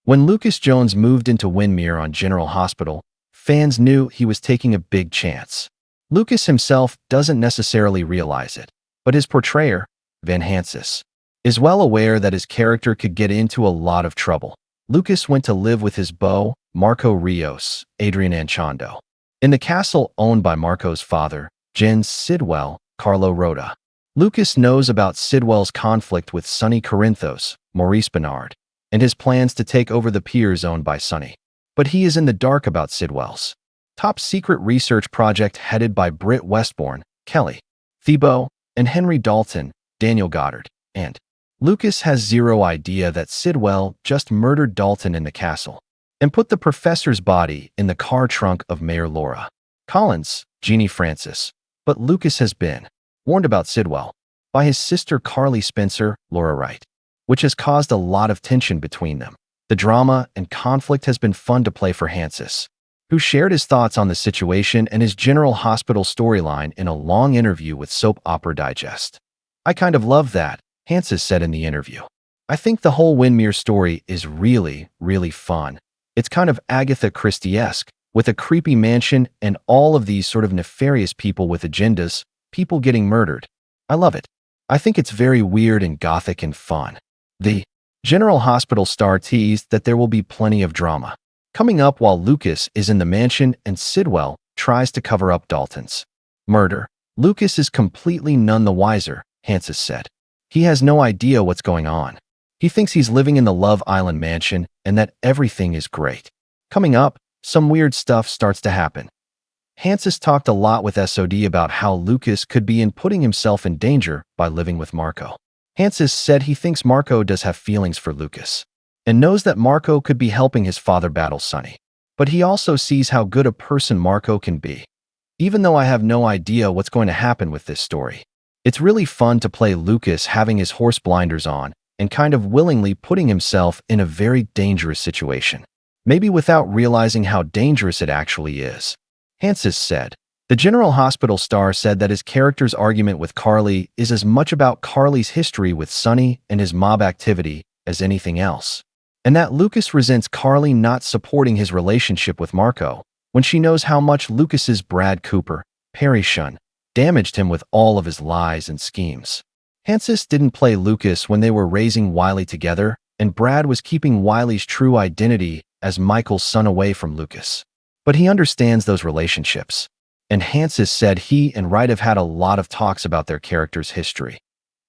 When Lucas Jones moved into Wyndemere on General Hospital, fans knew he was taking a big chance. Lucas himself doesn't necessarily realize it, but his portrayer, Hansis, is well aware that his character could get into a lot of trouble. Lucas went to live with his beau, Marco Rios, Adrian Anchondo, in the castle owned by Marco's father, Jens Sidwell, Carlo Rota. Lucas knows about Sidwell's conflict with Sonny Corinthos, Maurice Bernard, and his plans to take over the piers owned by Sonny. But he is in the dark about Sidwell's top-secret research project headed by Britt Westbourne, Kelly Thibault, and Henry Dalton, Daniel Goddard, and Lucas has zero idea that Sidwell just murdered Dalton in the castle and put the professor's body in the car trunk of Mayor Laura Collins, Jeannie Francis. But Lucas has been warned about Sidwell by his sister Carly Spencer, Laura Wright, which has caused a lot of tension between them. The drama and conflict has been fun to play for Hansis, who shared his thoughts on the situation and his General Hospital storyline in a long interview with Soap Opera Digest. "I kind of love that," Hansis said in the interview. "I think the whole Wyndemere story is really, really fun. It's kind of Agatha Christie-esque, with a creepy mansion and all of these sort of nefarious people with agendas, people getting murdered. I love it. I think it's very weird and gothic and fun." The General Hospital star teased that there will be plenty of drama coming up while Lucas is in the mansion and Sidwell tries to cover up Dalton's murder. Lucas is completely none the wiser, Hansis said. He has no idea what's going on. He thinks he's living in the Love Island mansion and that everything is great. Coming up, some weird stuff starts to happen. Hansis talked a lot with SOD about how Lucas could be putting himself in danger by living with Marco. Hansis said he thinks Marco does have feelings for Lucas and knows that Marco could be helping his father battle Sonny. But he also sees how good a person Marco can be. "Even though I have no idea what's going to happen with this story, it's really fun to play Lucas having his horse blinders on and kind of willingly putting himself in a very dangerous situation, maybe without realizing how dangerous it actually is," Hansis said. The General Hospital star said that his character's argument with Carly is as much about Carly's history with Sonny and his mob activity as anything else, and that Lucas resents Carly not supporting his relationship with Marco when she knows how much Lucas's Brad Cooper, Perry Shun, damaged him with all of his lies and schemes. Hansis didn't play Lucas when they were raising Wiley together, and Brad was keeping Wiley's true identity as Michael's son away from Lucas. But he understands those relationships. And Hansis said he and Wright have had a lot of talks about their character's history.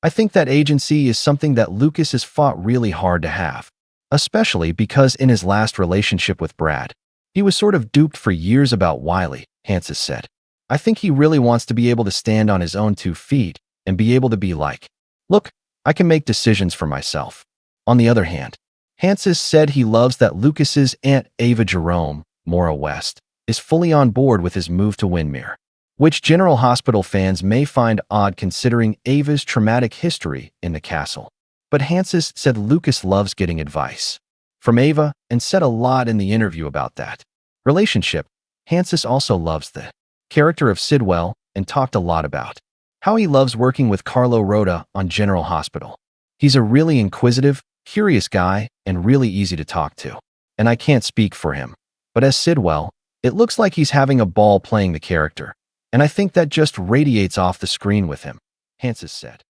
"I think that agency is something that Lucas has fought really hard to have, especially because in his last relationship with Brad, he was sort of duped for years about Wiley," Hansis said. "I think he really wants to be able to stand on his own 2 feet and be able to be like, look, I can make decisions for myself." On the other hand, Hansis said he loves that Lucas's Aunt Ava Jerome, Maura West, is fully on board with his move to Wyndemere, which General Hospital fans may find odd considering Ava's traumatic history in the castle. But Hansis said Lucas loves getting advice from Ava and said a lot in the interview about that relationship. Hansis also loves the character of Sidwell and talked a lot about how he loves working with Carlo Rota on General Hospital. "He's a really inquisitive, curious guy and really easy to talk to, and I can't speak for him. But as Sidwell, it looks like he's having a ball playing the character, and I think that just radiates off the screen with him," Hansis said.